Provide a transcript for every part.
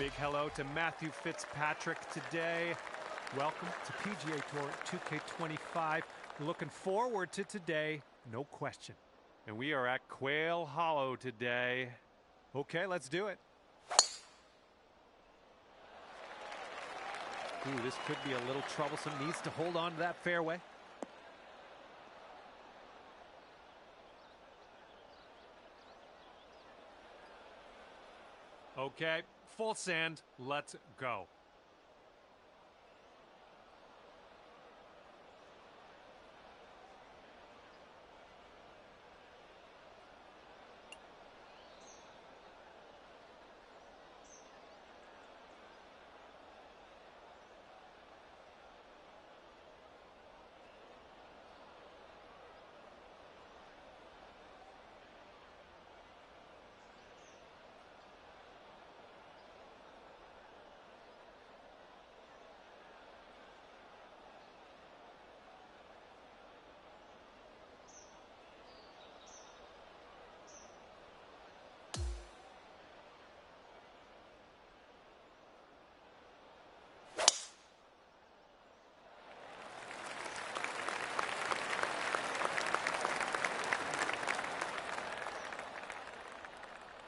Big hello to Matthew Fitzpatrick today. Welcome to PGA Tour 2K25. Looking forward to today, no question. And we are at Quail Hollow today. Okay, let's do it. Ooh, this could be a little troublesome. Needs to hold on to that fairway. Okay, full sand. Let's go.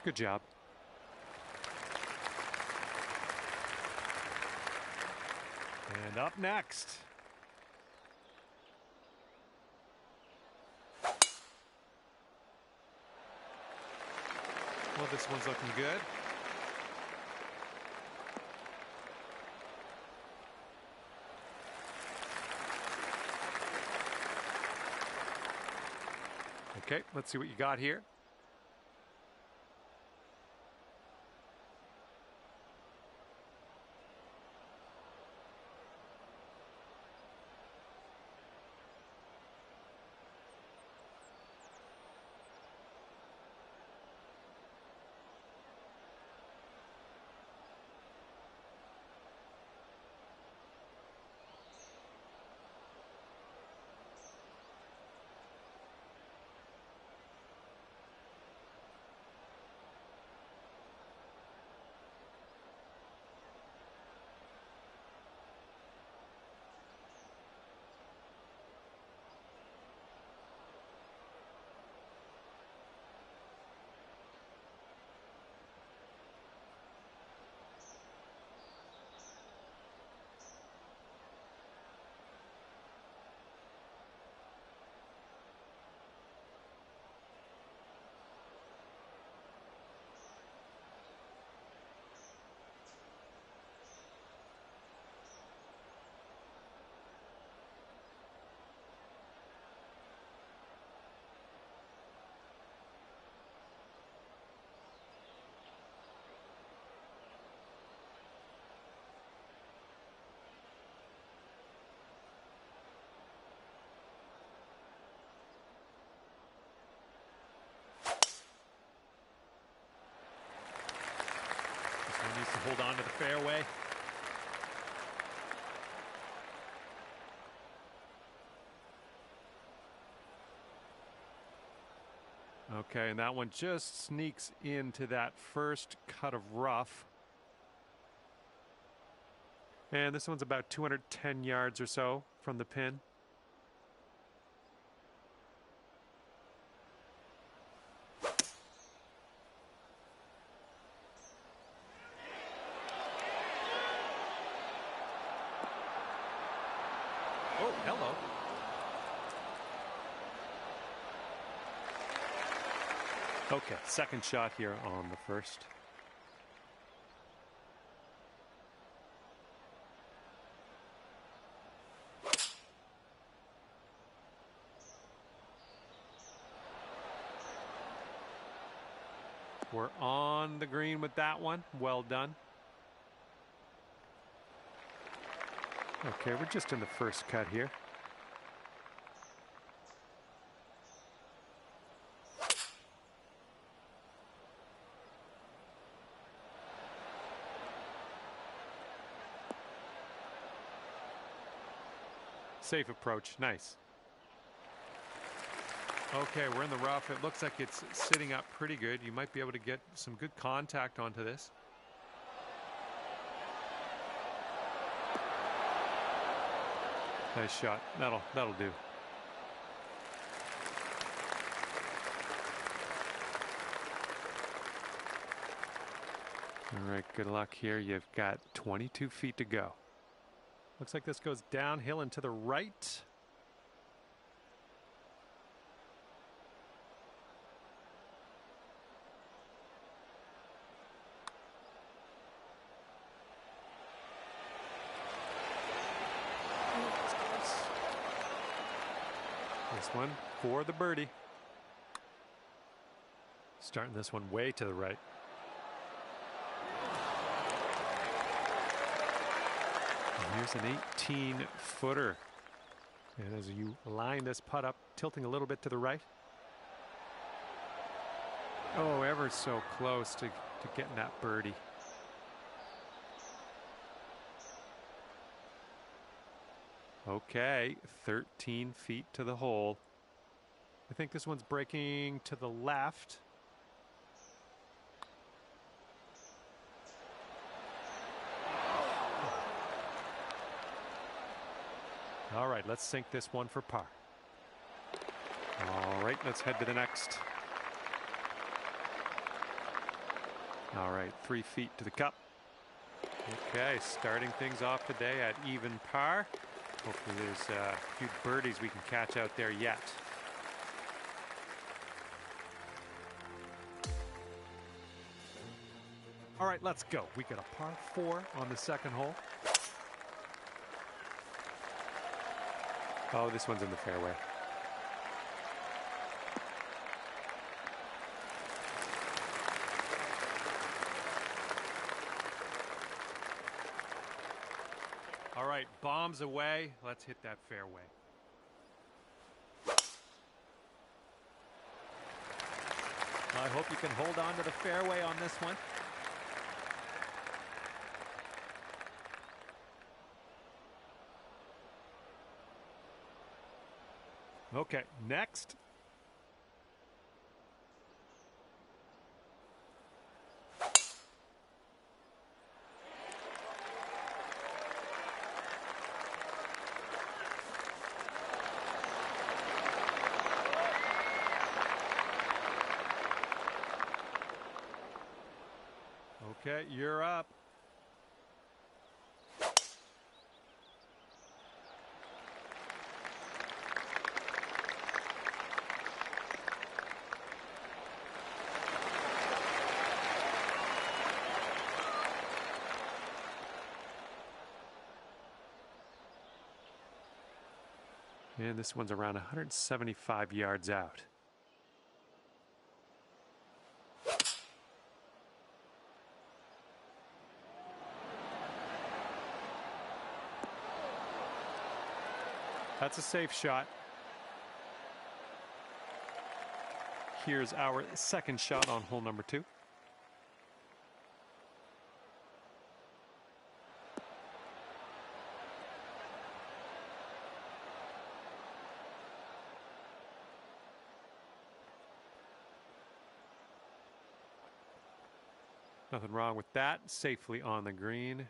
Good job. And up next. Well, this one's looking good. Okay, let's see what you got here. Needs to hold on to the fairway. Okay, and that one just sneaks into that first cut of rough. And this one's about 210 yards or so from the pin. Oh, hello. Okay, second shot here on the first. We're on the green with that one. Well done. Okay, we're just in the first cut here. Safe approach. Nice. Okay, we're in the rough. It looks like it's sitting up pretty good. You might be able to get some good contact onto this. Nice shot. That'll do. All right, good luck here. You've got 22 feet to go. Looks like this goes downhill and to the right. This one for the birdie. Starting this one way to the right. And here's an 18-footer. And as you line this putt up, tilting a little bit to the right. Oh, ever so close to getting that birdie. Okay, 13 feet to the hole. I think this one's breaking to the left. All right, let's sink this one for par. All right, let's head to the next. All right, 3 feet to the cup. Okay, starting things off today at even par. Hopefully there's a few birdies we can catch out there yet. All right, let's go. We got a par 4 on the second hole. Oh, this one's in the fairway. All right, bombs away. Let's hit that fairway. I hope you can hold on to the fairway on this one. Okay, next. Okay, you're up. And this one's around 175 yards out. That's a safe shot. Here's our second shot on hole number 2. Nothing wrong with that. Safely on the green.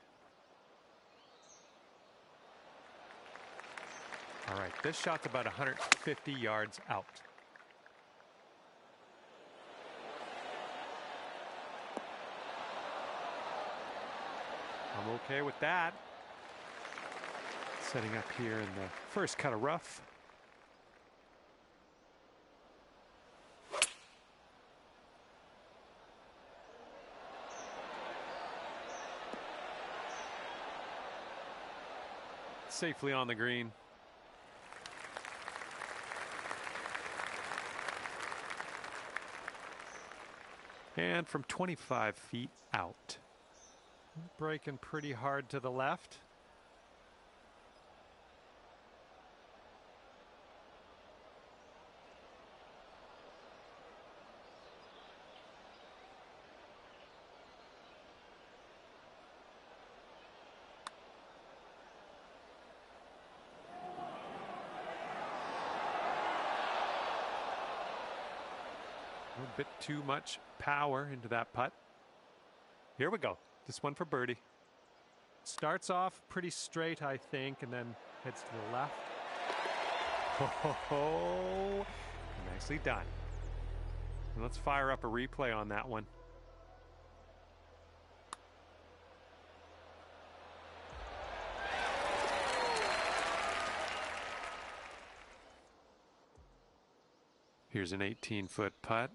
All right, this shot's about 150 yards out. I'm okay with that. Setting up here in the first cut of rough. Safely on the green. And from 25 feet out. Breaking pretty hard to the left. A bit too much power into that putt. Here we go. This one for birdie. Starts off pretty straight, I think, and then Heads to the left. Oh, nicely done. And let's fire up a replay on that one. Here's an 18-foot putt.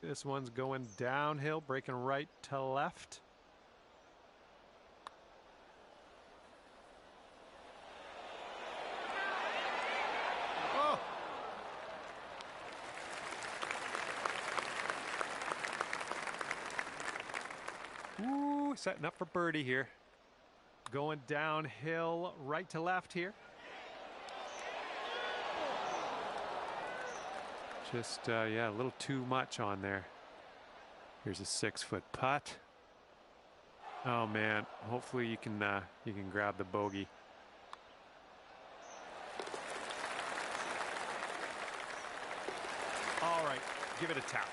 This one's going downhill, breaking right to left. Oh! Ooh, setting up for birdie here. Going downhill, right to left here. Just, yeah, a little too much on there. Here's a 6-foot putt. Oh man, hopefully you can grab the bogey. All right, give it a tap.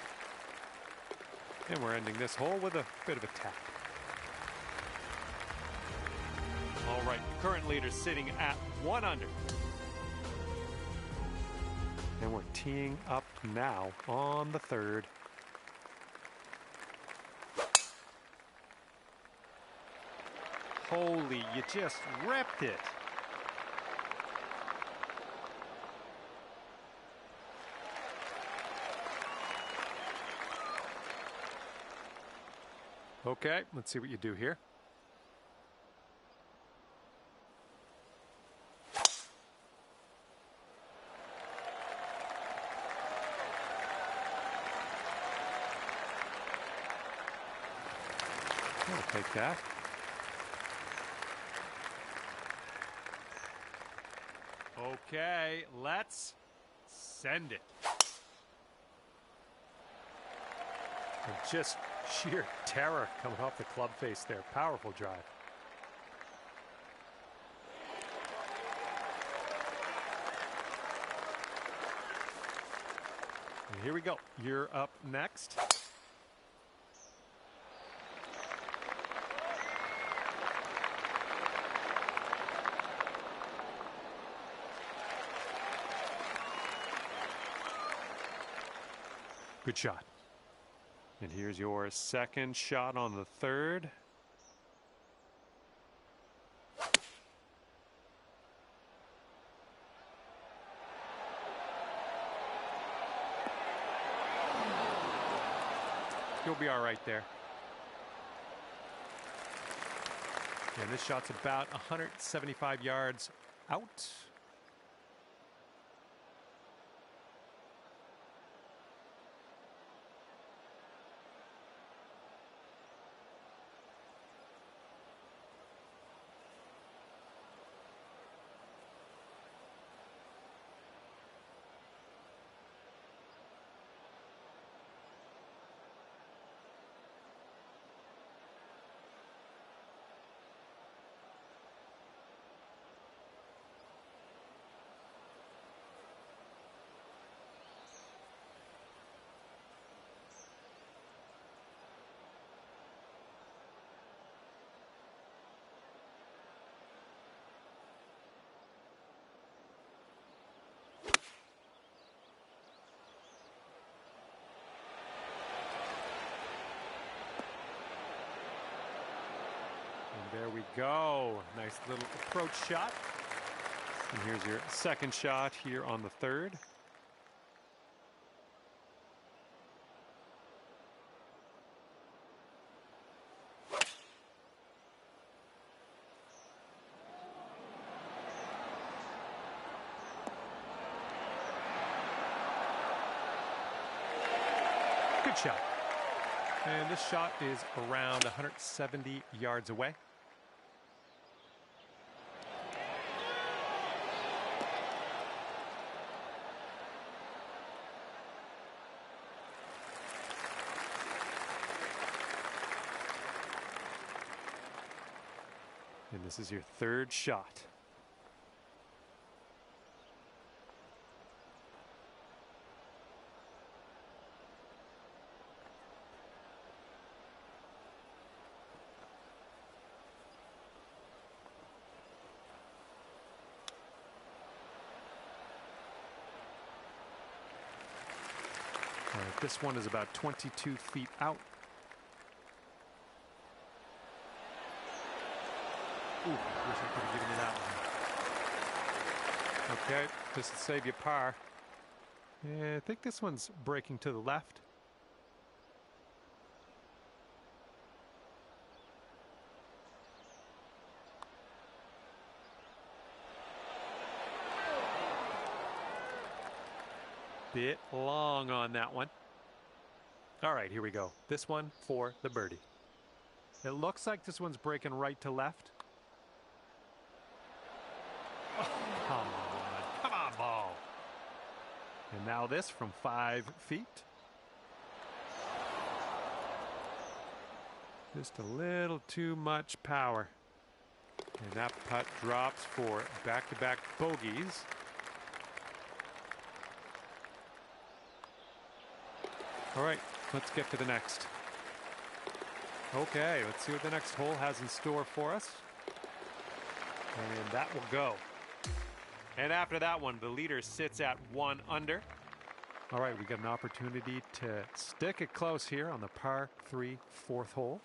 And we're ending this hole with a bit of a tap. All right, current leader sitting at 1 under. And we're teeing up now on the 3rd. Holy, you just ripped it. Okay, let's see what you do here. I'll take that. Okay, let's send it. And just sheer terror coming off the club face there. Powerful drive. And here we go. You're up next. Good shot. And here's your second shot on the 3rd. You'll be all right there. And this shot's about 175 yards out. There we go. Nice little approach shot. And here's your second shot here on the 3rd. Good shot. And this shot is around 170 yards away. And this is your 3rd shot. This one is about 22 feet out. Ooh, wish I could have given you that one. Okay, this will save you par. Yeah, I think this one's breaking to the left. Bit long on that one. All right, here we go. This one for the birdie. It looks like this one's breaking right to left. Oh, come on, ball. And now this from 5 feet. Just a little too much power. And that putt drops for back-to-back bogeys. All right, let's get to the next. Okay, let's see what the next hole has in store for us. And that will go. And after that one, the leader sits at 1 under. All right, we got an opportunity to stick it close here on the par 3 4th hole.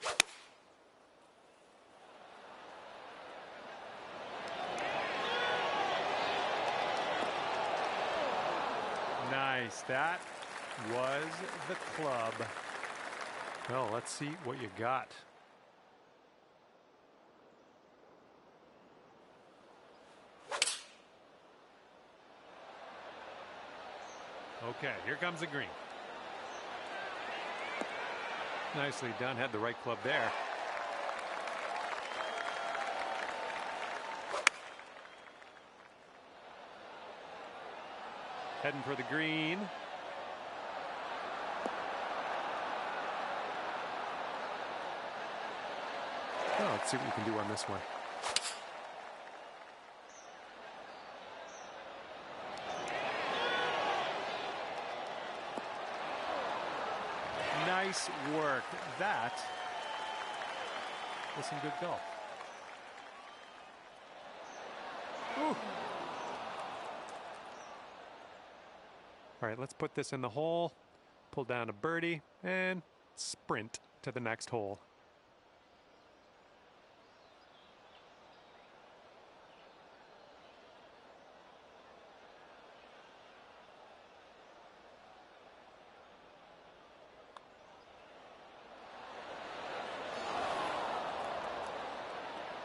Nice. That was the club. Well, let's see what you got. Okay, here comes the green. Nicely done. Had the right club there. Heading for the green. Oh, let's see what we can do on this one. Nice work. That was some good golf. Ooh. All right, let's put this in the hole, pull down a birdie, and sprint to the next hole.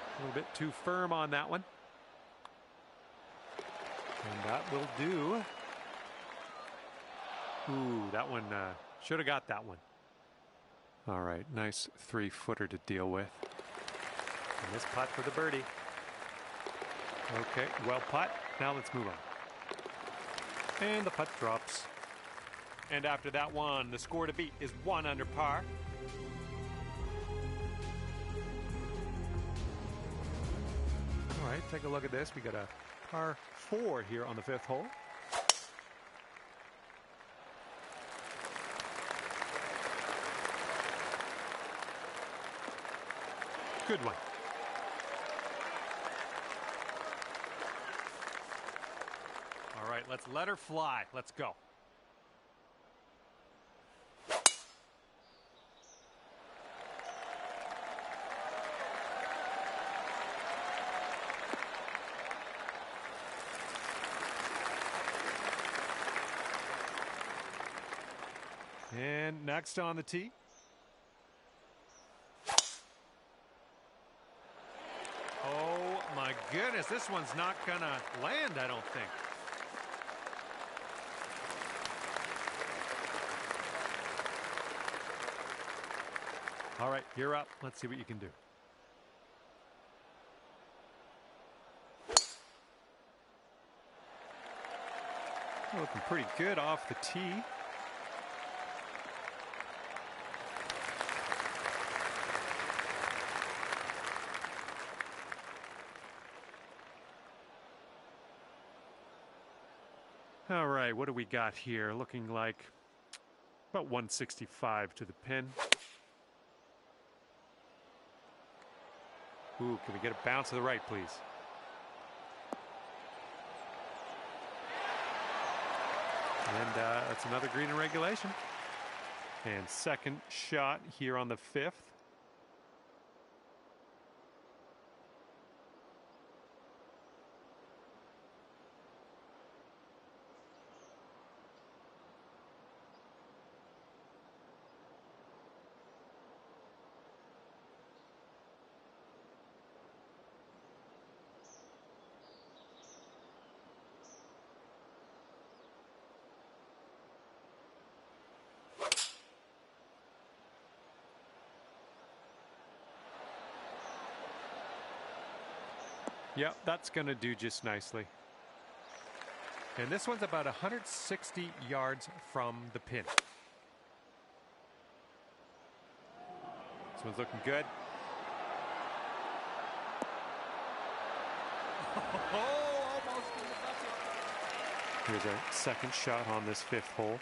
A little bit too firm on that one. And that will do. Ooh, that one should have got that one. All right, nice 3-footer to deal with. And this putt for the birdie. Okay, well putt. Now let's move on. And the putt drops. And after that one, the score to beat is 1 under par. All right, take a look at this. We got a par 4 here on the 5th hole. Good one. All right, let's let her fly. Let's go. And next on the tee. Oh my goodness, this one's not gonna land, I don't think. All right, you're up. Let's see what you can do. Looking pretty good off the tee. All right, what do we got here? Looking like about 165 to the pin. Ooh, can we get a bounce to the right, please? And that's another green in regulation. And second shot here on the 5th. Yep, that's going to do just nicely. And this one's about 160 yards from the pin. This one's looking good. Oh, almost in the bucket. Here's our second shot on this 5th hole.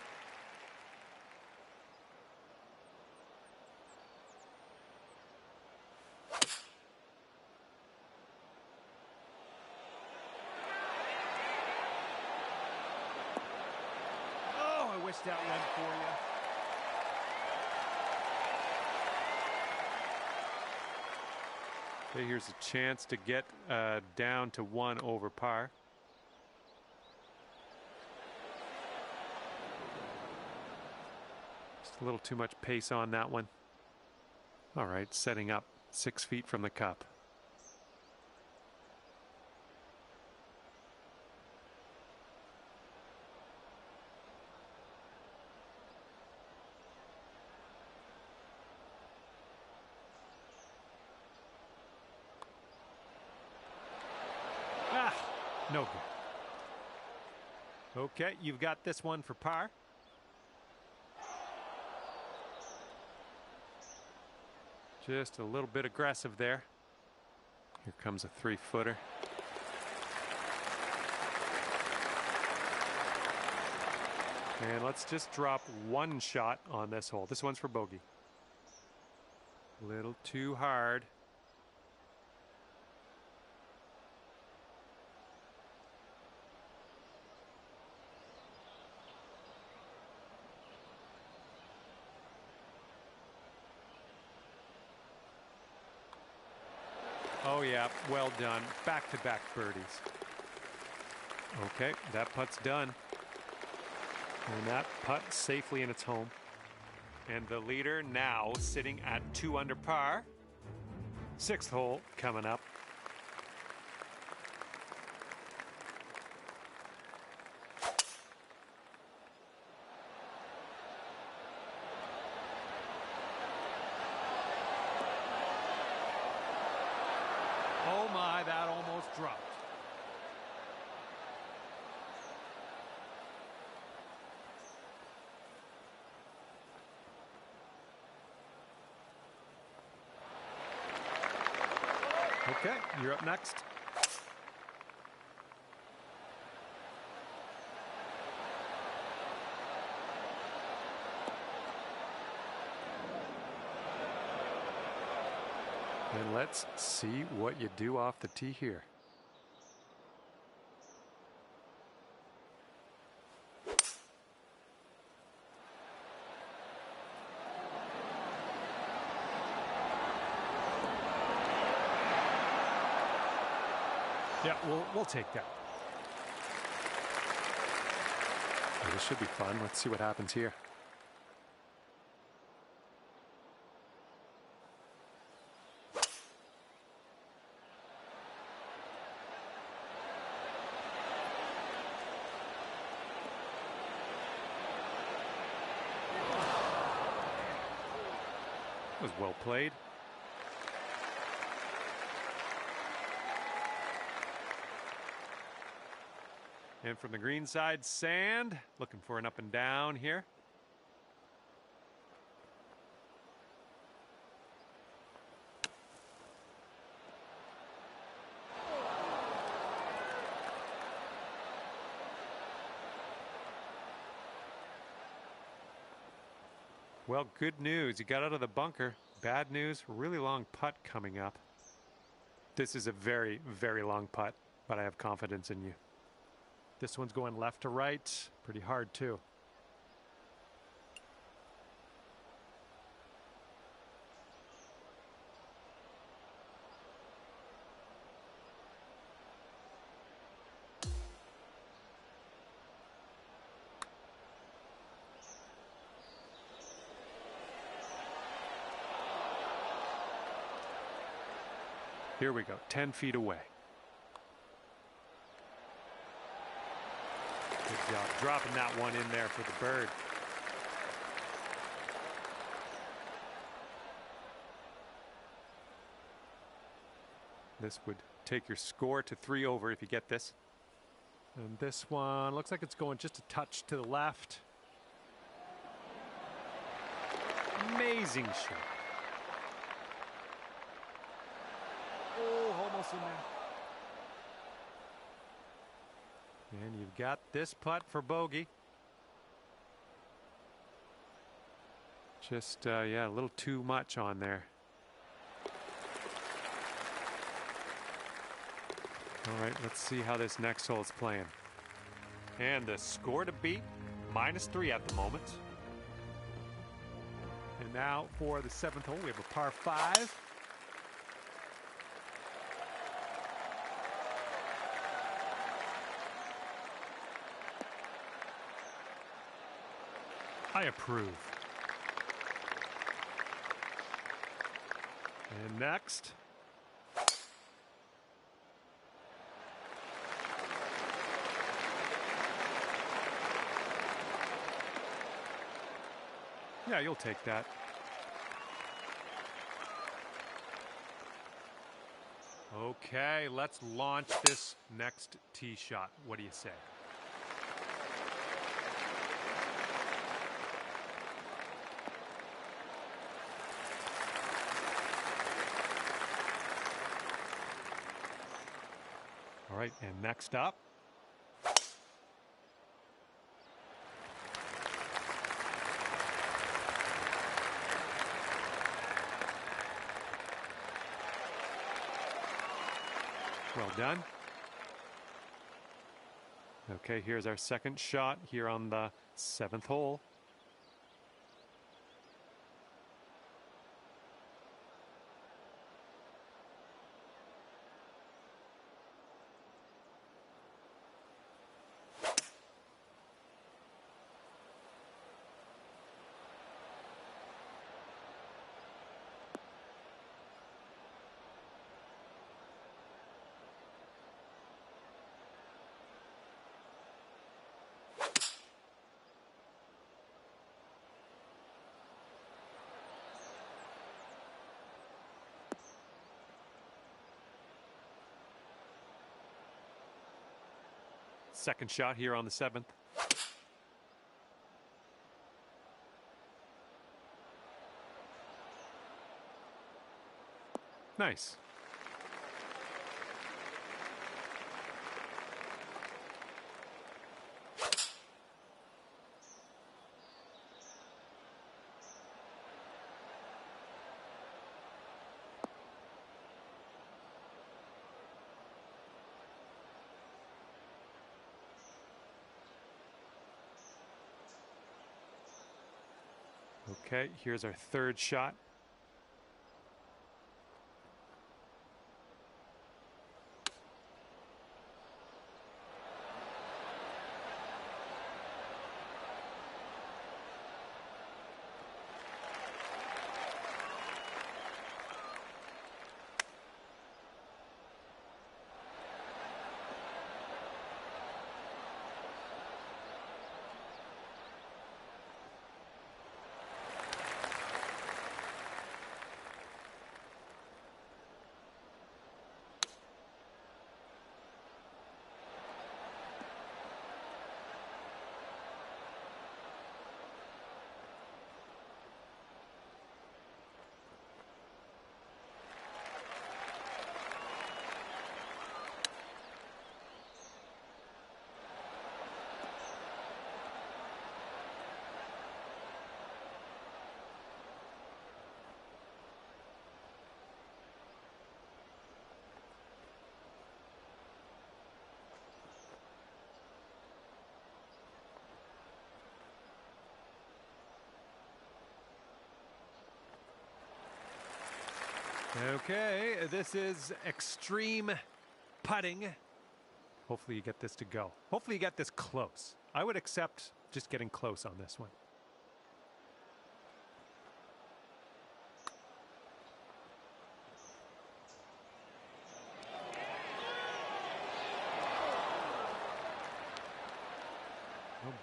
That went for you. Okay, here's a chance to get down to 1 over par. Just a little too much pace on that one. All right, setting up 6 feet from the cup. No good. Okay, you've got this one for par. Just a little bit aggressive there. Here comes a 3-footer. And let's just drop 1 shot on this hole. This one's for bogey. A little too hard. Oh yeah, well done. Back-to-back birdies. Okay, that putt's done. And that putt safely in its home. And the leader now sitting at 2 under par. 6th hole coming up. Oh my, that almost dropped. Okay, you're up next. And let's see what you do off the tee here. Yeah, we'll take that. Well, this should be fun. Let's see what happens here. That was well played. And from the green side, sand. Looking for an up and down here. Well, good news. You got out of the bunker. Bad news, really long putt coming up. This is a very, very long putt, but I have confidence in you. This one's going left to right. Pretty hard, too. Here we go, 10 feet away. Good job dropping that one in there for the bird. This would take your score to 3 over if you get this. And this one looks like it's going just a touch to the left. Amazing shot. Oh, almost in there. And you've got this putt for bogey. Just, yeah, a little too much on there. All right, let's see how this next hole is playing. And the score to beat, -3 at the moment. And now for the 7th hole, we have a par 5. I approve. And next. Yeah, you'll take that. Okay, let's launch this next tee shot. What do you say? All right, and next up. Well done. Okay, here's our second shot here on the 7th hole. Second shot here on the 7th. Nice. Okay, here's our third shot. Okay, this is extreme putting. Hopefully you get this to go. Hopefully you get this close. I would accept just getting close on this one.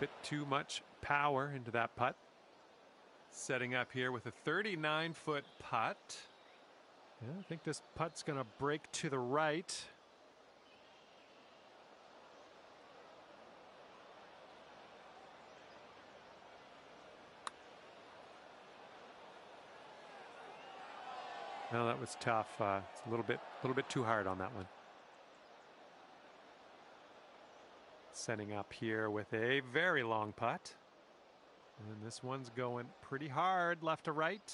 bit too much power into that putt. Setting up here with a 39-foot putt. Yeah, I think this putt's going to break to the right. Well, that was tough. It's a little bit too hard on that one. Setting up here with a very long putt. And this one's going pretty hard left to right.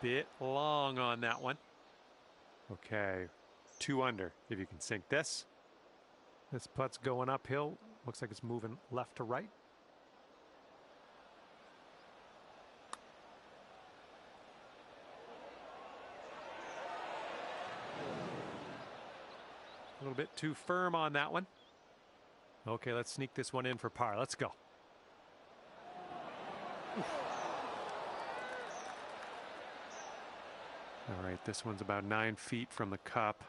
Bit long on that one. Okay, 2 under if you can sink this. This putt's going uphill. Looks like it's moving left to right. A little bit too firm on that one. Okay, let's sneak this one in for par. Let's go. All right, this one's about 9 feet from the cup.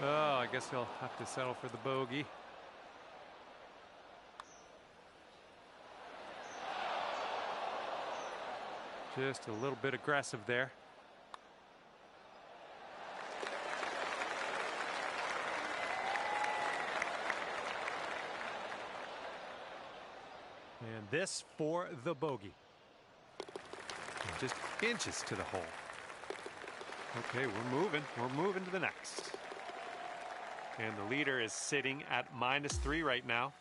Oh, I guess he'll have to settle for the bogey. Just a little bit aggressive there. And this for the bogey. And just inches to the hole. Okay, we're moving to the next. And the leader is sitting at -3 right now.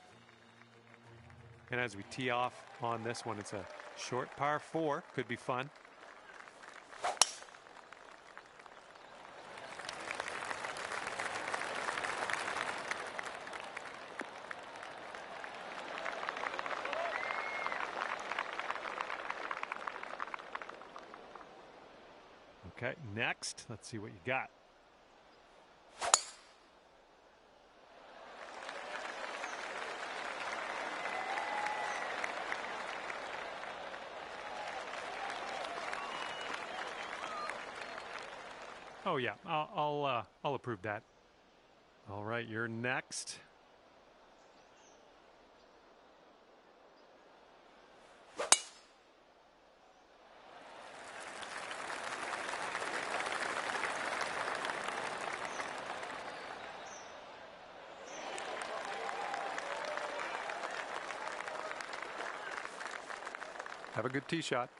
And as we tee off on this one, it's a short par 4. Could be fun. Okay, next, let's see what you got. Oh yeah, I'll approve that. All right, you're next. Have a good tee shot.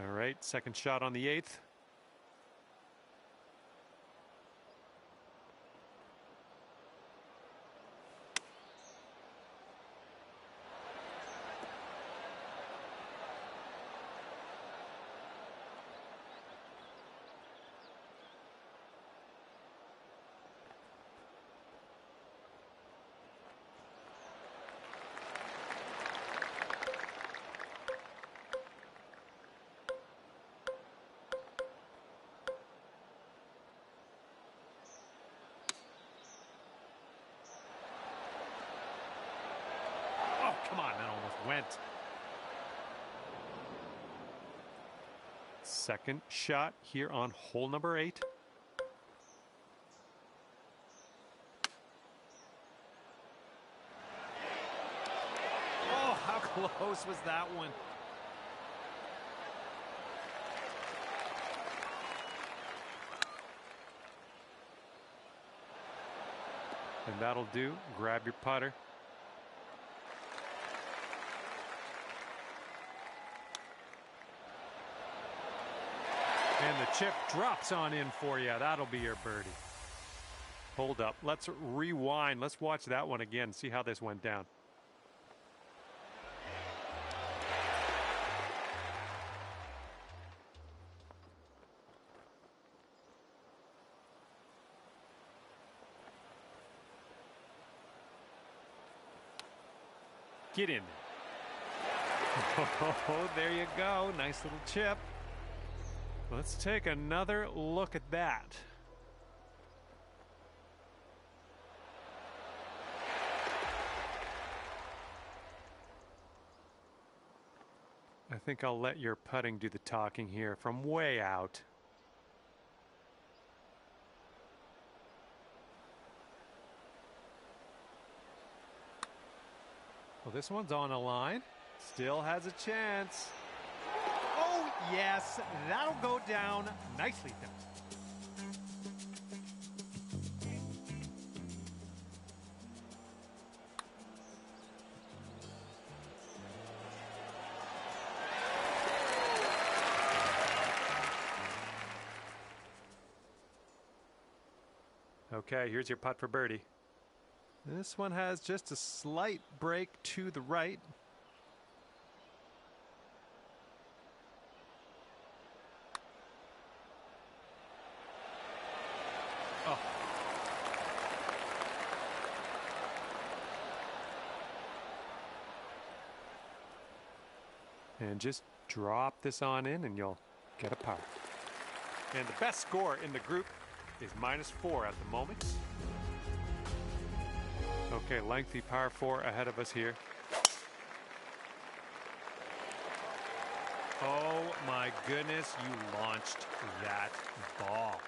All right, second shot on the 8th. Come on, that almost went. Second shot here on hole number 8. Oh, how close was that one? And that'll do. Grab your putter. And the chip drops on in for you. That'll be your birdie. Hold up. Let's rewind. Let's watch that one again. See how this went down. Get in there. Oh, there you go. Nice little chip. Let's take another look at that. I think I'll let your putting do the talking here from way out. Well, this one's on a line. Still has a chance. Oh, yes. That'll go down. Nicely done. Okay, here's your putt for birdie. This one has just a slight break to the right. Oh. And just drop this on in and you'll get a par. And the best score in the group is -4 at the moment. Okay, lengthy par 4 ahead of us here. Oh my goodness, you launched that ball.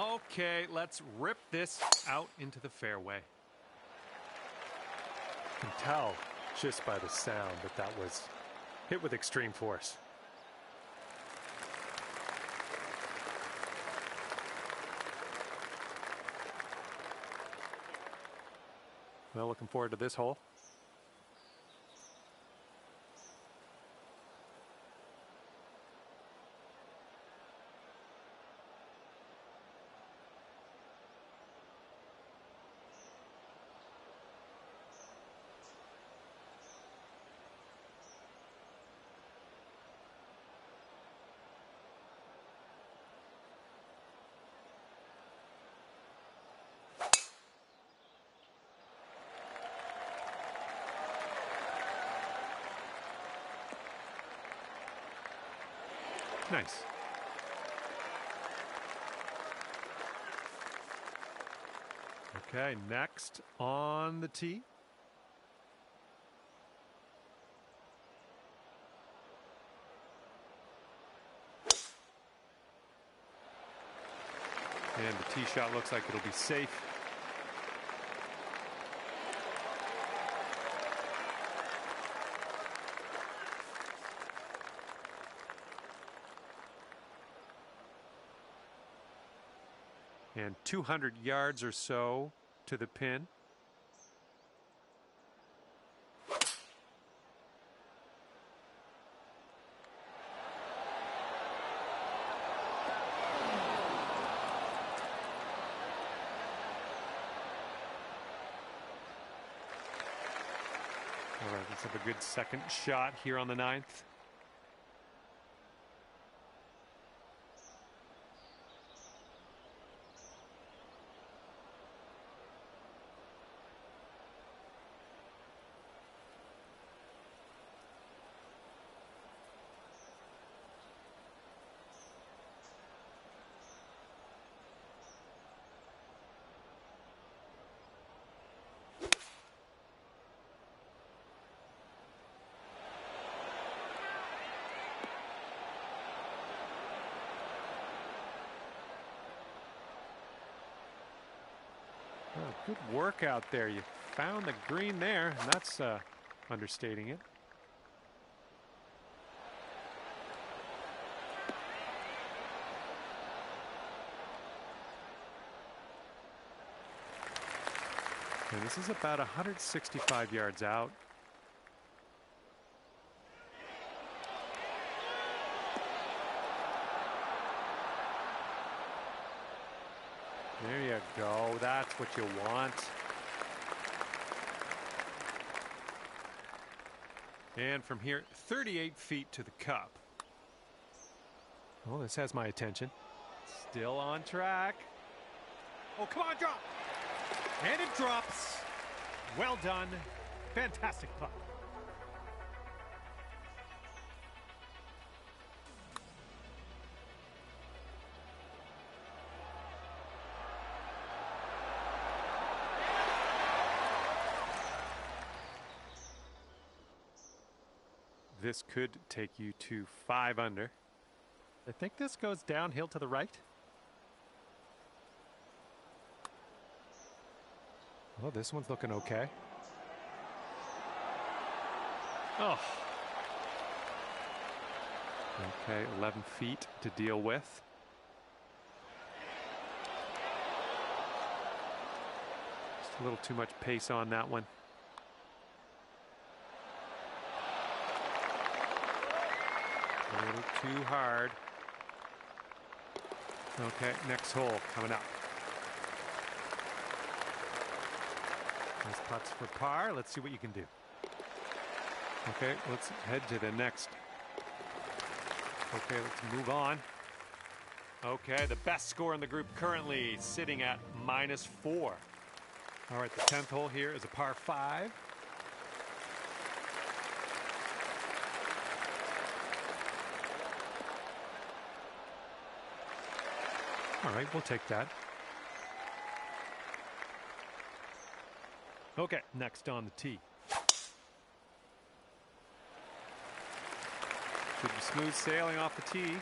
Okay, let's rip this out into the fairway. You can tell just by the sound that that was hit with extreme force. Well, looking forward to this hole. Nice. Okay, next on the tee. And the tee shot looks like it'll be safe. And 200 yards or so to the pin. All right, let's have a good second shot here on the 9th. Oh, good work out there. You found the green there, and that's understating it. And this is about 165 yards out. There you go. That's what you want. And from here, 38 feet to the cup. Oh, this has my attention. Still on track. Oh, come on, drop. And it drops. Well done. Fantastic putt. This could take you to 5 under. I think this goes downhill to the right. Oh, this one's looking okay. Oh. Okay, 11 feet to deal with. Just a little too much pace on that one. A little too hard. Okay, next hole coming up. Nice putts for par. Let's see what you can do. Okay, let's head to the next. Okay, let's move on. Okay, the best score in the group currently sitting at -4. All right, the 10th hole here is a par 5. All right, we'll take that. Okay, next on the tee. Should be smooth sailing off the tee.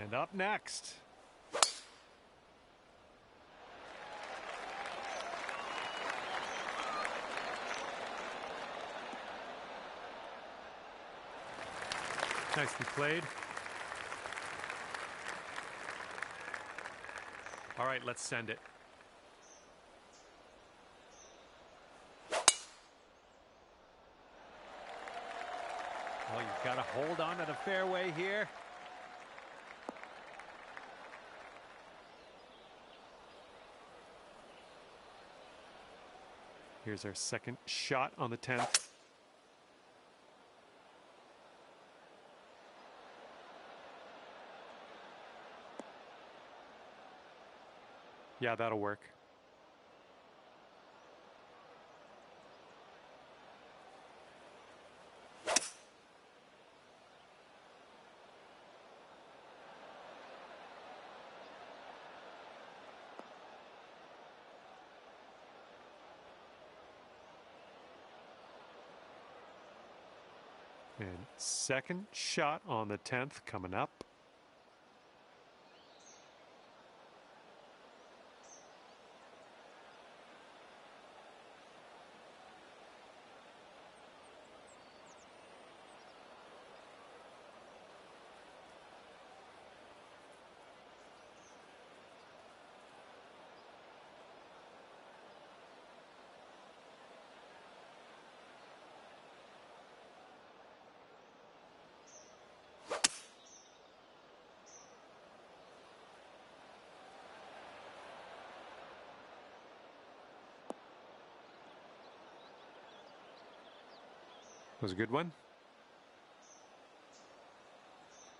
And up next. Nicely played. All right, let's send it. Well, you've got to hold on to the fairway here. Here's our second shot on the 10th. Yeah, that'll work. And second shot on the 10th coming up. Was a good one.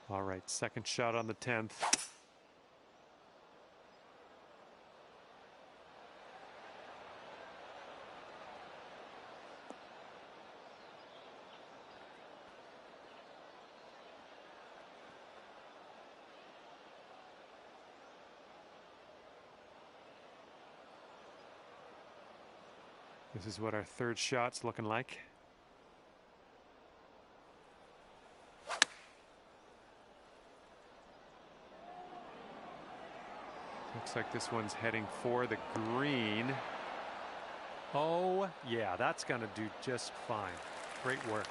All right, second shot on the 10th. This is what our third shot's looking like. Looks like this one's heading for the green. Oh, yeah, that's going to do just fine. Great work.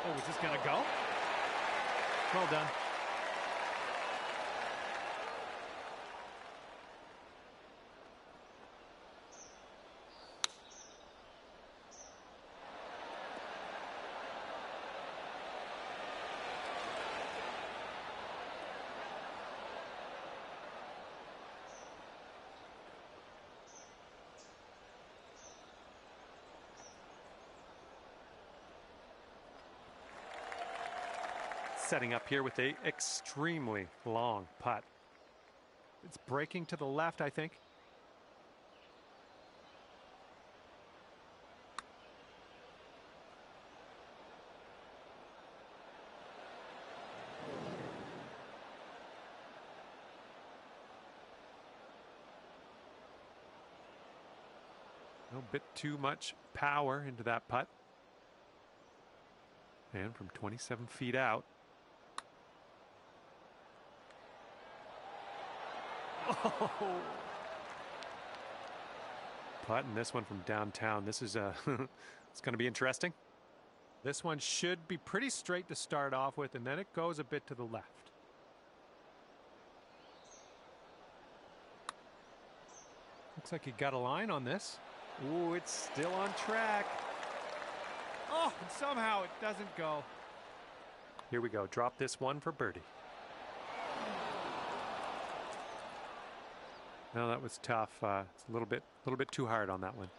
Oh, is this going to go? Well done. Setting up here with a extremely long putt. It's breaking to the left, I think. A bit too much power into that putt. And from 27 feet out. Oh. Putting this one from downtown. This is it's going to be interesting. This one should be pretty straight to start off with, and then it goes a bit to the left. Looks like he got a line on this. Ooh, it's still on track. Oh, and somehow it doesn't go. Here we go. Drop this one for birdie. No, that was tough. It's a little bit too hard on that one.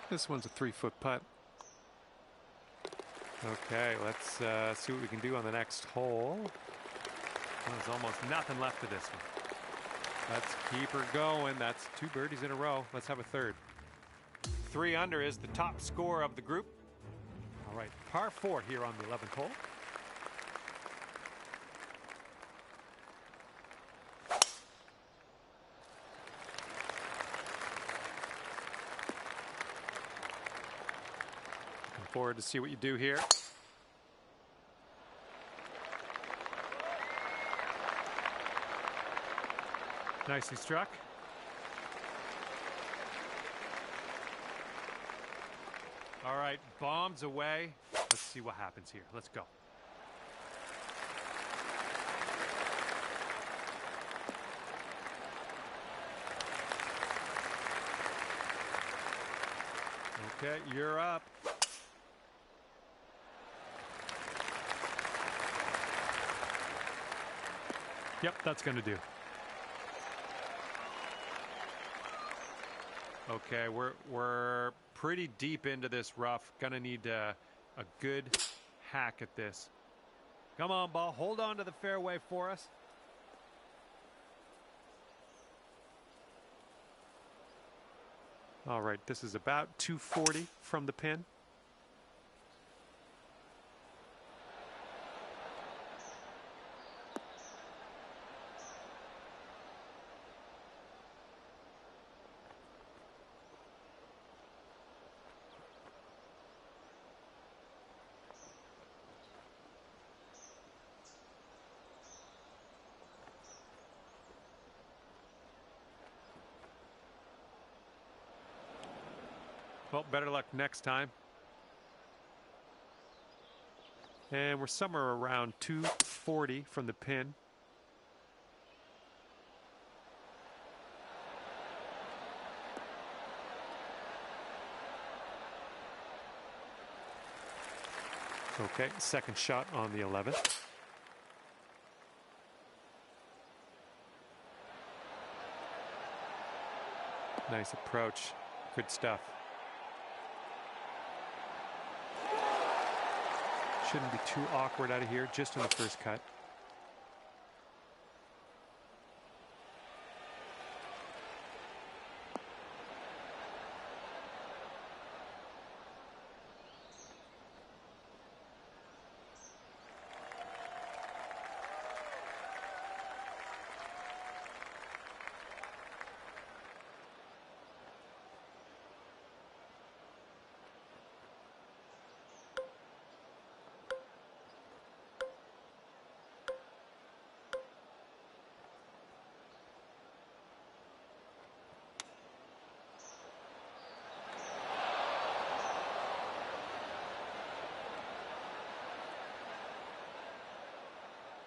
This one's a 3-foot putt. Okay, let's see what we can do on the next hole. There's almost nothing left of this one. Let's keep her going. That's 2 birdies in a row. Let's have a third. 3 under is the top score of the group. All right, par 4 here on the 11th hole. Looking forward to see what you do here. Nicely struck. All right, bombs away. Let's see what happens here. Let's go. Okay, you're up. Yep, that's going to do. Okay, we're pretty deep into this rough. Gonna need a good hack at this. Come on, ball. Hold on to the fairway for us. All right, this is about 240 from the pin. Well, better luck next time. And we're somewhere around 240 from the pin. Okay, second shot on the 11th. Nice approach. Good stuff. Shouldn't be too awkward out of here, just on the first cut.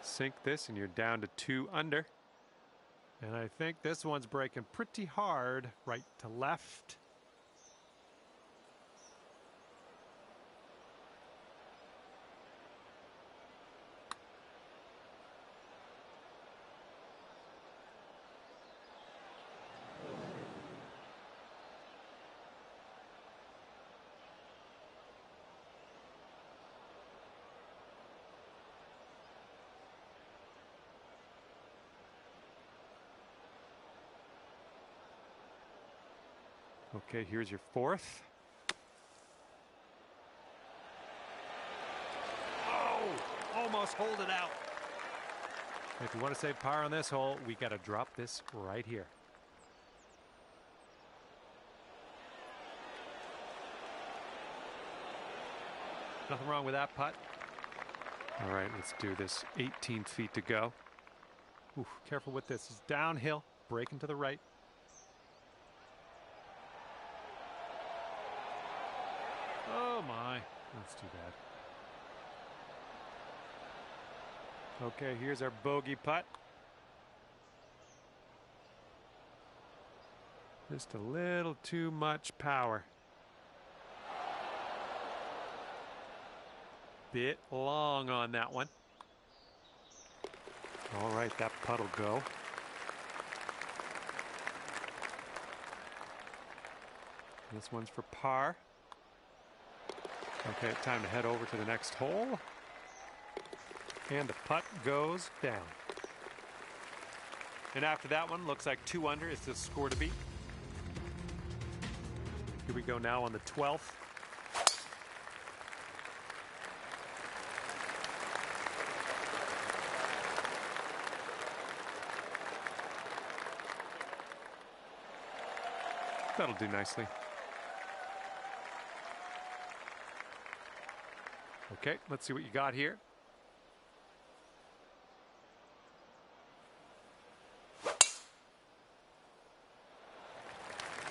Sink this and you're down to 2 under. And I think this one's breaking pretty hard right to left. Okay, here's your 4th. Oh, almost hold it out. If you want to save par on this hole, we got to drop this right here. Nothing wrong with that putt. All right, let's do this. 18 feet to go. Ooh, careful with this. It's downhill, breaking to the right. Oh my, that's too bad. Okay, here's our bogey putt. Just a little too much power. Bit long on that one. All right, that putt will go. This one's for par. Okay, time to head over to the next hole. And the putt goes down. And after that one, looks like 2 under is the score to beat. Here we go now on the 12th. That'll do nicely. Okay, let's see what you got here.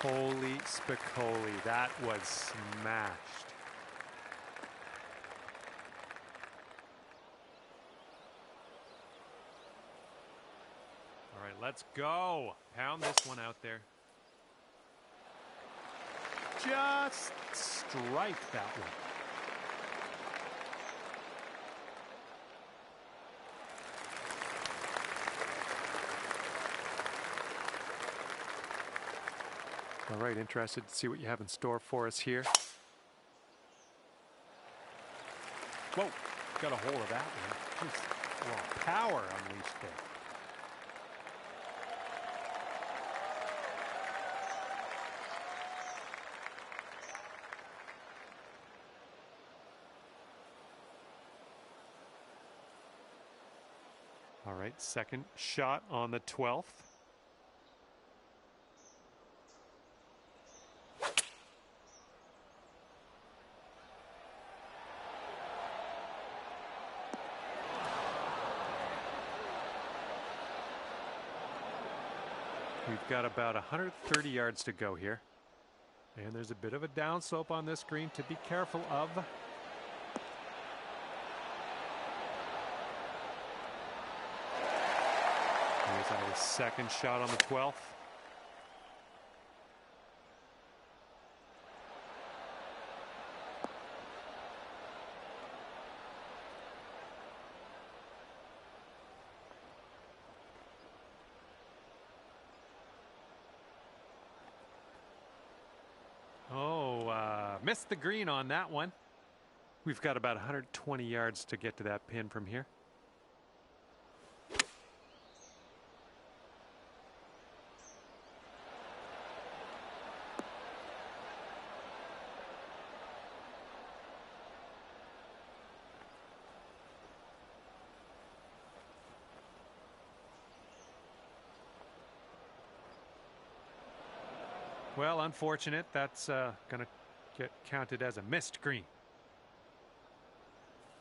Holy spicoli, that was smashed. All right, let's go. Pound this one out there. Just strike that one. All right, interested to see what you have in store for us here. Whoa, got a hold of that one. Just a lot of power unleashed there. All right, second shot on the 12th. We've got about 130 yards to go here. And there's a bit of a downslope on this green to be careful of. Here's our second shot on the 12th. Missed the green on that one. We've got about 120 yards to get to that pin from here. Well, unfortunate. That's going to get counted as a missed green.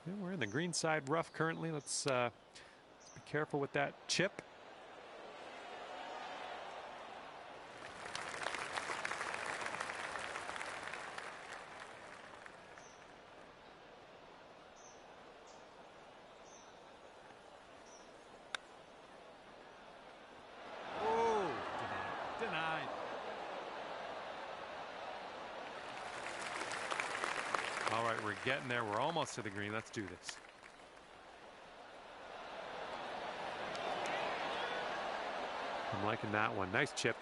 Yeah, we're in the green side rough currently. Let's be careful with that chip. All right, we're getting there. We're almost to the green. Let's do this. I'm liking that one. Nice chip.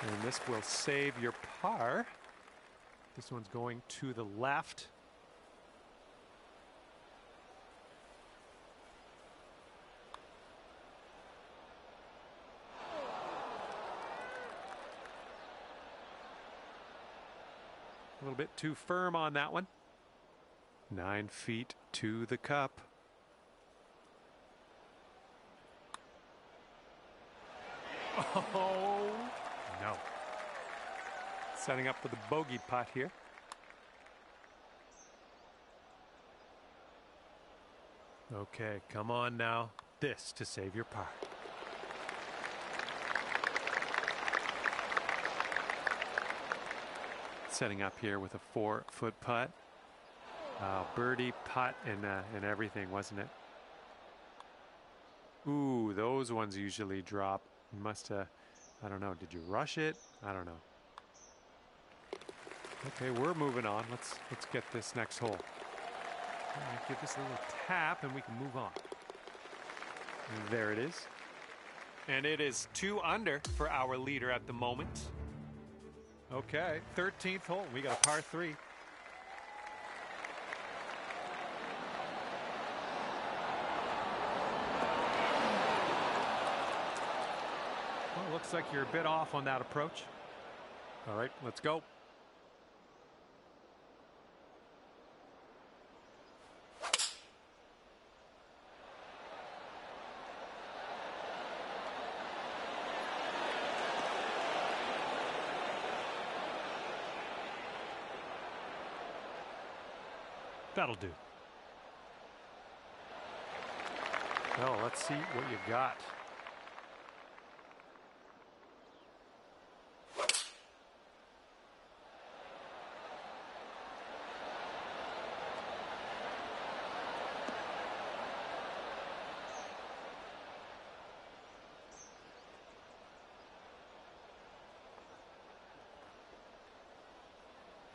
And this will save your par. This one's going to the left. A little bit too firm on that one. 9 feet to the cup. Oh, no. Setting up for the bogey putt here. Okay, come on now. This to save your par. Setting up here with a 4-foot putt. Birdie putt and everything, wasn't it? Ooh, those ones usually drop. You must have, I don't know, did you rush it? I don't know. Okay, we're moving on. Let's get this next hole. Right, give this a little tap and we can move on. And there it is. And it is 2 under for our leader at the moment. Okay, 13th hole. We got a par 3. Well, looks like you're a bit off on that approach. All right, let's go. That'll do. Well, let's see what you got.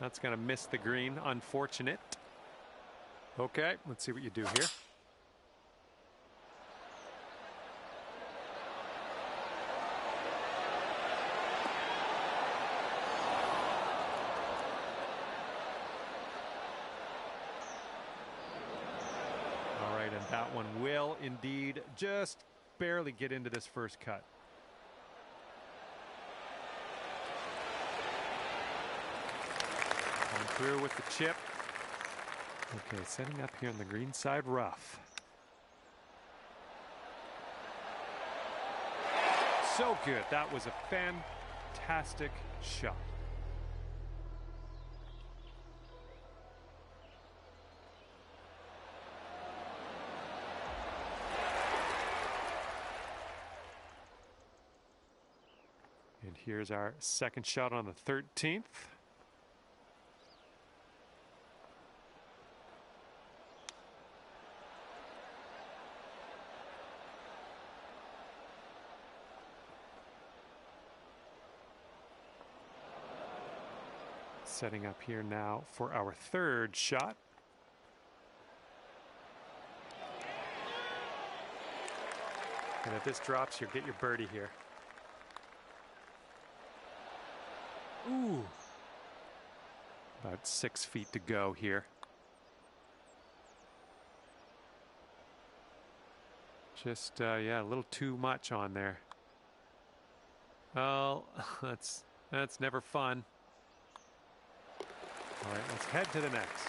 That's going to miss the green. Unfortunate. Okay, let's see what you do here. All right, and that one will indeed just barely get into this first cut. Going through with the chip. Okay, setting up here on the green side rough. So good. That was a fantastic shot. And here's our second shot on the 13th. Setting up here now for our third shot. And if this drops, you'll get your birdie here. Ooh. About 6 feet to go here. Just, yeah, a little too much on there. Well, that's never fun. All right, let's head to the next.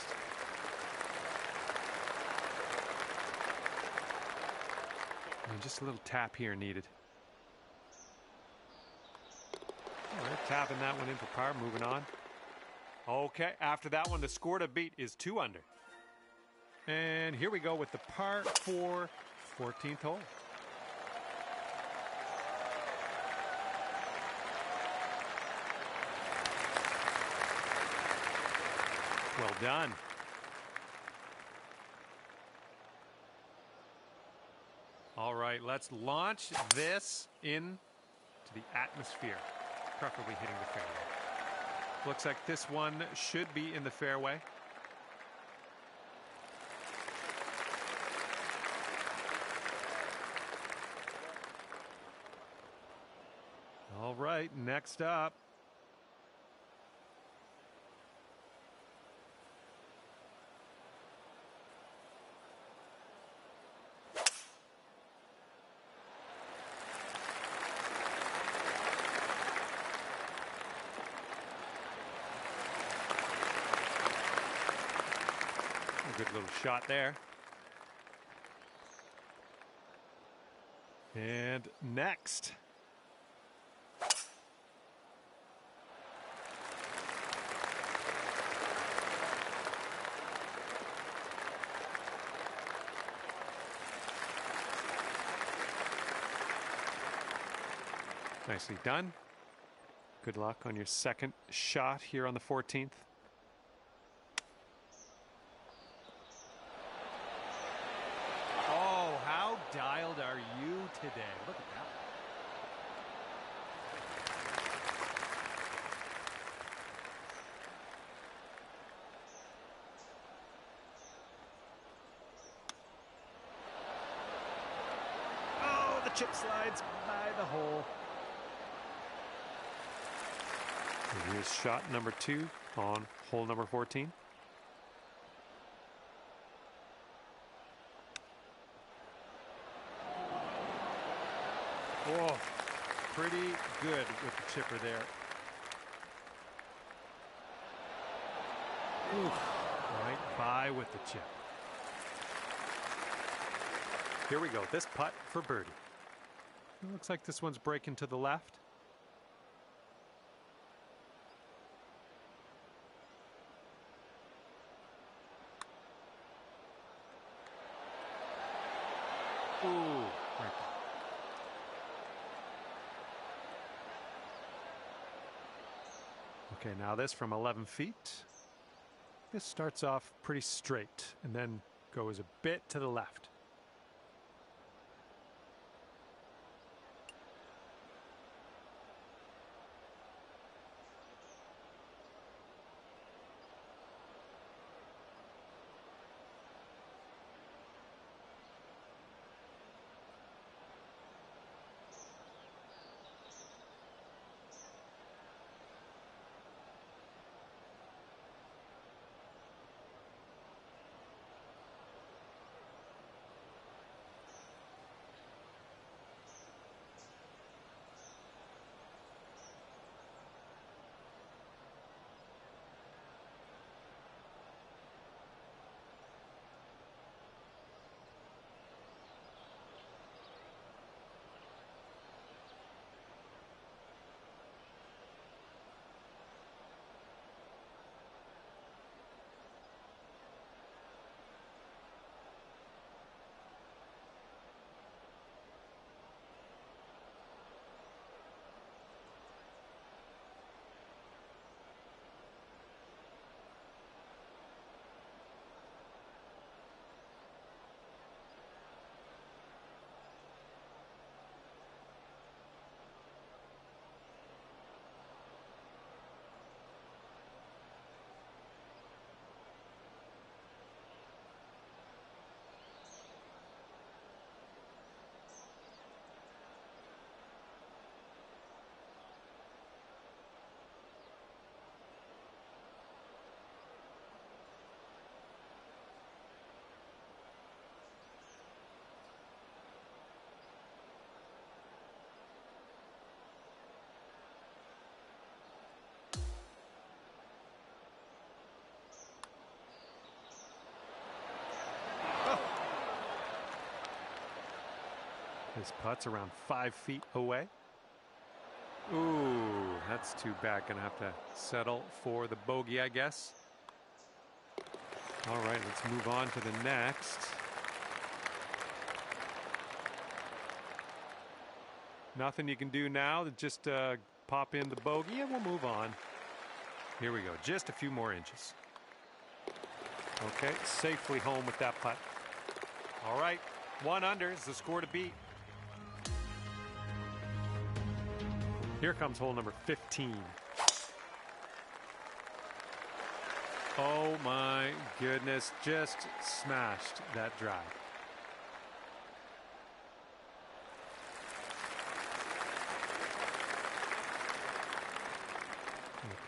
And just a little tap here needed. All right, tapping that one in for par, moving on. Okay, after that one, the score to beat is 2 under. And here we go with the par 4, 14th hole. Well done. All right, let's launch this into the atmosphere, preferably hitting the fairway. Looks like this one should be in the fairway. All right, next up. A good little shot there. And next. Nicely done. Good luck on your second shot here on the 14th. Oh, how dialed are you today? Look at that. Oh, the chip slides by the hole. And here's shot number 2 on hole number 14. Whoa, pretty good with the chipper there. Oof. Right by with the chip. Here we go. This putt for birdie. It looks like this one's breaking to the left. Ooh, right there. Okay, now this from 11 feet. This starts off pretty straight and then goes a bit to the left. His putt's around 5 feet away. Ooh, that's too bad. Gonna have to settle for the bogey, I guess. All right, let's move on to the next. Nothing you can do now to just pop in the bogey, and we'll move on. Here we go, just a few more inches. Okay, safely home with that putt. All right, 1 under is the score to beat. Here comes hole number 15. Oh my goodness, just smashed that drive.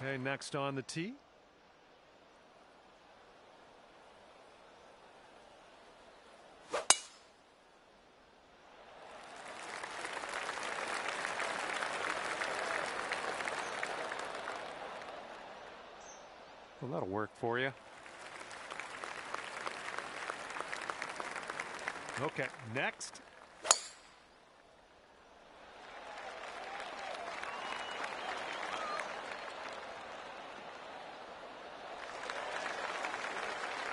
Okay, next on the tee. Well, that'll work for you. Okay, next.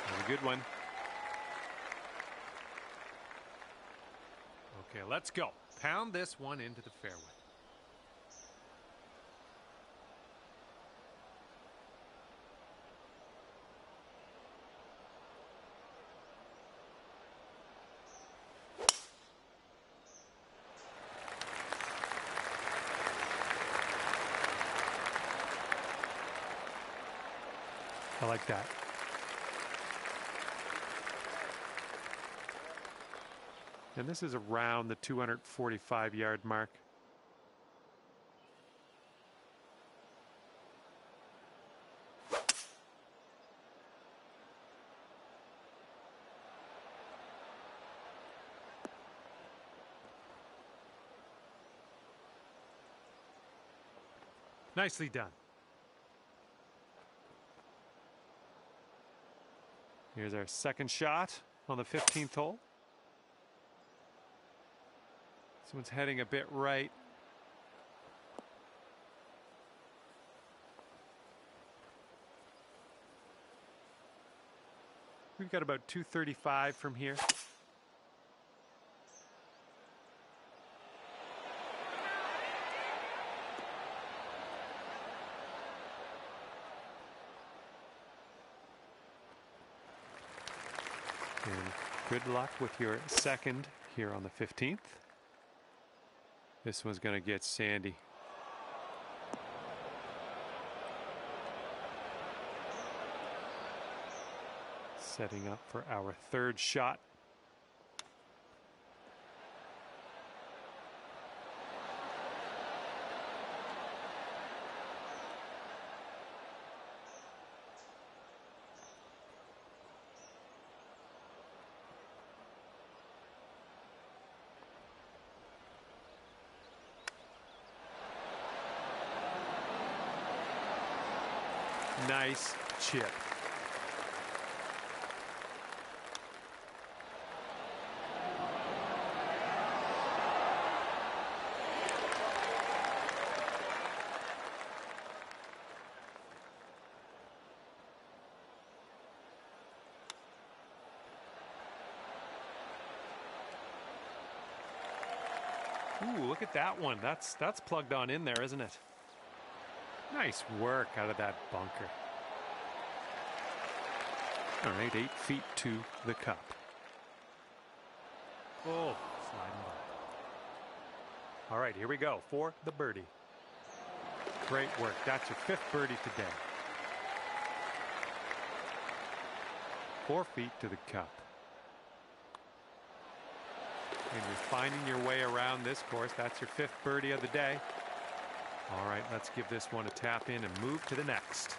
A good one. Okay, let's go. Pound this one into the fairway. I like that. And this is around the 245-yard mark. Nicely done. Here's our second shot on the 15th hole. This one's heading a bit right. We've got about 235 from here. And good luck with your second here on the 15th. This one's going to get sandy. Setting up for our third shot. Nice chip. Ooh, look at that one. That's plugged on in there, isn't it? Nice work out of that bunker. All right, 8 feet to the cup. Oh, sliding by. All right, here we go for the birdie. Great work. That's your 5th birdie today. 4 feet to the cup. And you're finding your way around this course. That's your 5th birdie of the day. All right, let's give this one a tap in and move to the next.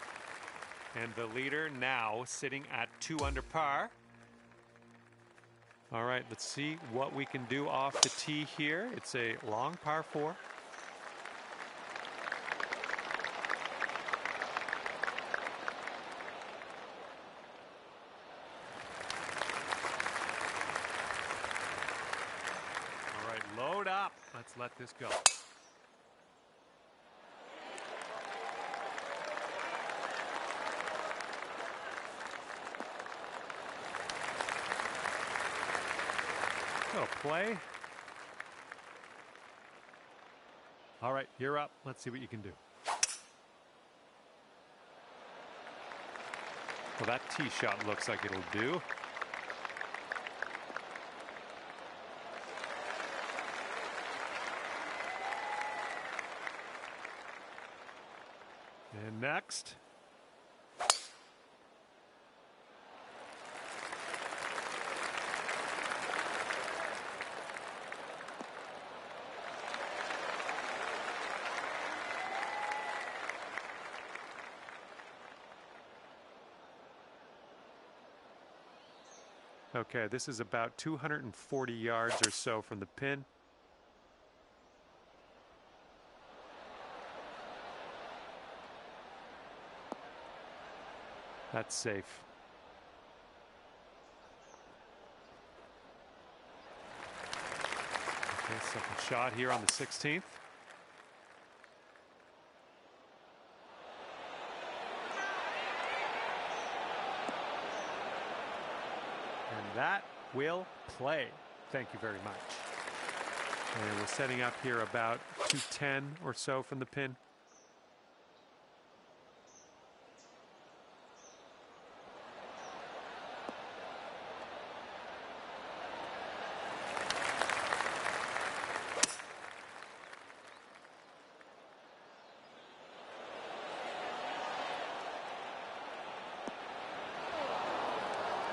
And the leader now sitting at 2 under par. All right, let's see what we can do off the tee here. It's a long par 4. All right, load up. Let's let this go. Play. All right, you're up. Let's see what you can do. Well, that tee shot looks like it'll do. And next. Okay, this is about 240 yards or so from the pin. That's safe. Okay, second shot here on the 16th. And that will play. Thank you very much. And we're setting up here about 210 or so from the pin.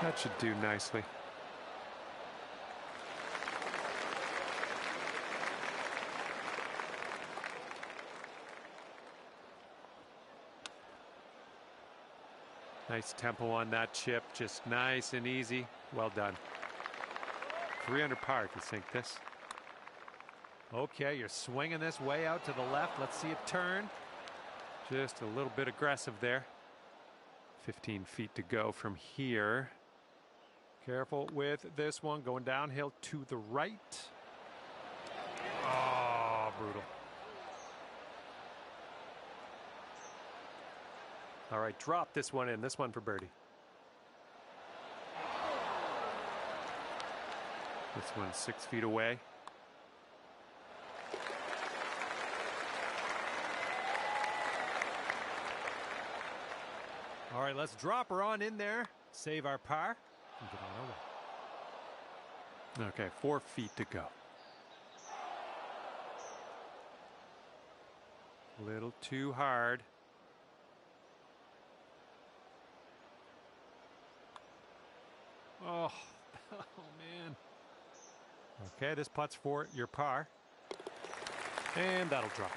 That should do nicely. Nice tempo on that chip, just nice and easy. Well done. 3 under par if you sink this. Okay, you're swinging this way out to the left. Let's see it turn. Just a little bit aggressive there. 15 feet to go from here. Careful with this one going downhill to the right. Oh, brutal. All right, drop this one in. This one for birdie. This one's 6 feet away. All right, let's drop her on in there. Save our par. And get on our way. Okay, 4 feet to go. A little too hard. Oh, oh man. Okay, this putt's for your par. And that'll drop.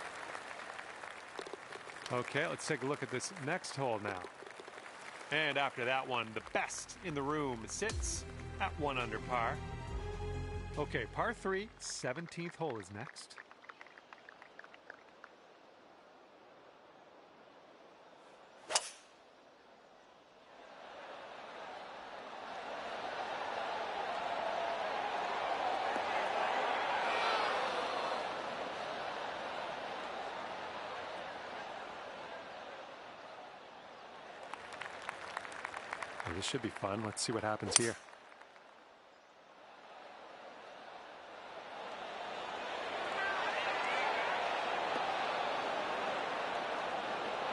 Okay, let's take a look at this next hole now. And after that one, the best in the room sits at 1 under par. Okay, par 3, 17th hole is next. This should be fun. Let's see what happens here.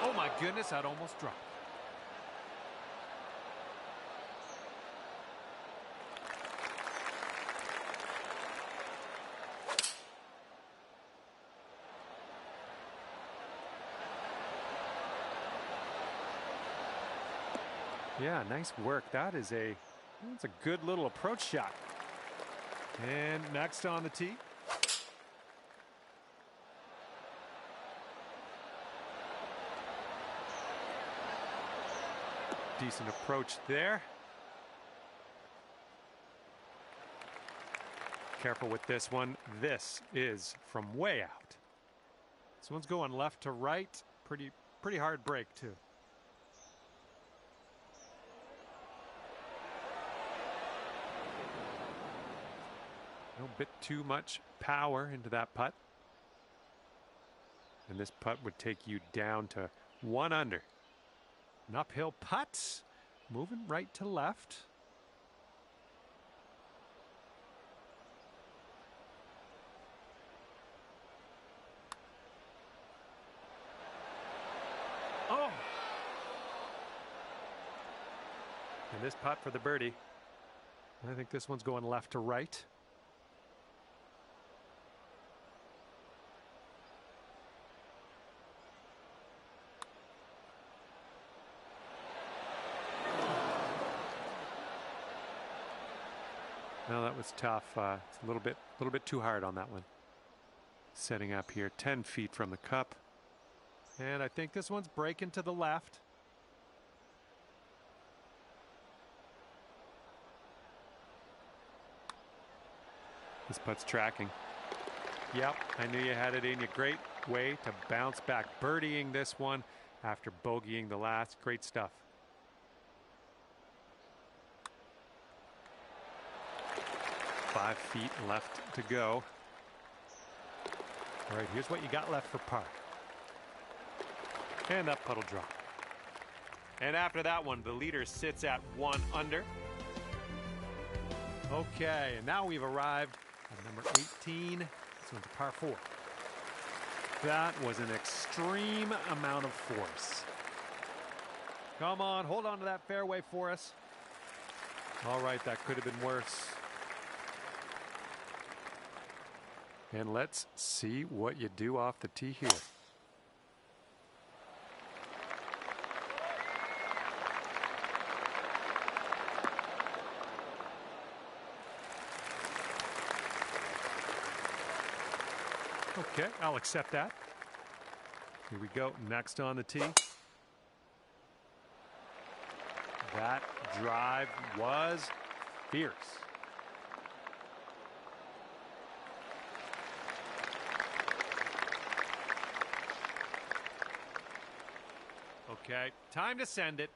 Oh my goodness, that almost dropped. Yeah, nice work. That's a good little approach shot. And next on the tee. Decent approach there. Careful with this one. This is from way out. This one's going left to right. Pretty hard break too. A bit too much power into that putt. And this putt would take you down to 1 under. An uphill putt. Moving right to left. Oh! And this putt for the birdie. I think this one's going left to right. Well, that was tough. It's a little bit too hard on that one. Setting up here 10 feet from the cup. And I think this one's breaking to the left. This putt's tracking. Yep, I knew you had it in you. Great way to bounce back. Birdieing this one after bogeying the last. Great stuff. Five feet left to go. All right, here's what you got left for par. And that putt will drop. And after that one, the leader sits at 1 under. Okay, and now we've arrived at number 18. This one's a par 4. That was an extreme amount of force. Come on, hold on to that fairway for us. All right, that could have been worse. And let's see what you do off the tee here. Okay, I'll accept that. Here we go. Next on the tee. That drive was fierce. Okay, time to send it.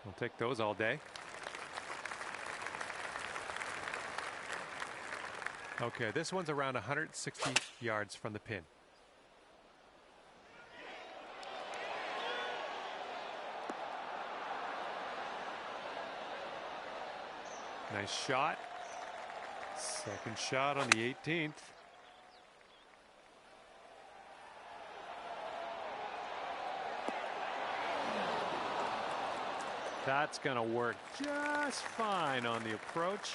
We'll take those all day. Okay, this one's around 160 yards from the pin. Nice shot. Second shot on the 18th. That's going to work just fine on the approach.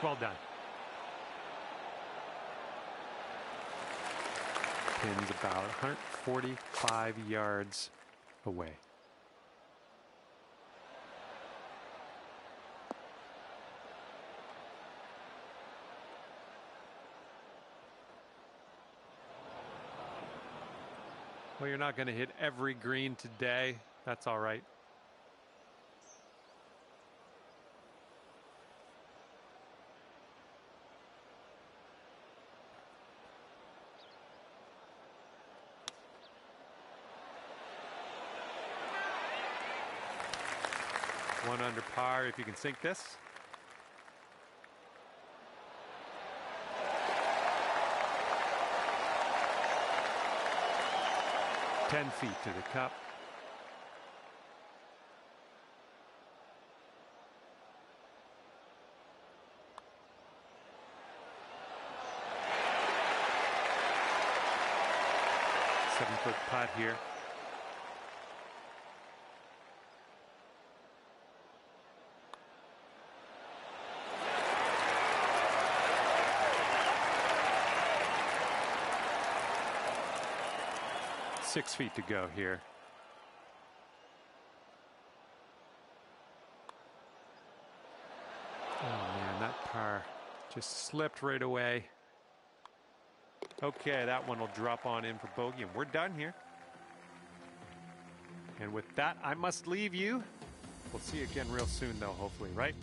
Well done. Pin's about 145 yards away. Well, you're not going to hit every green today. That's all right. One under par if you can sink this. Ten feet to the cup. Seven-foot putt here. Six feet to go here. Oh man, that par just slipped right away. Okay, that one will drop on in for bogey, and we're done here. And with that, I must leave you. We'll see you again real soon, though, hopefully, right?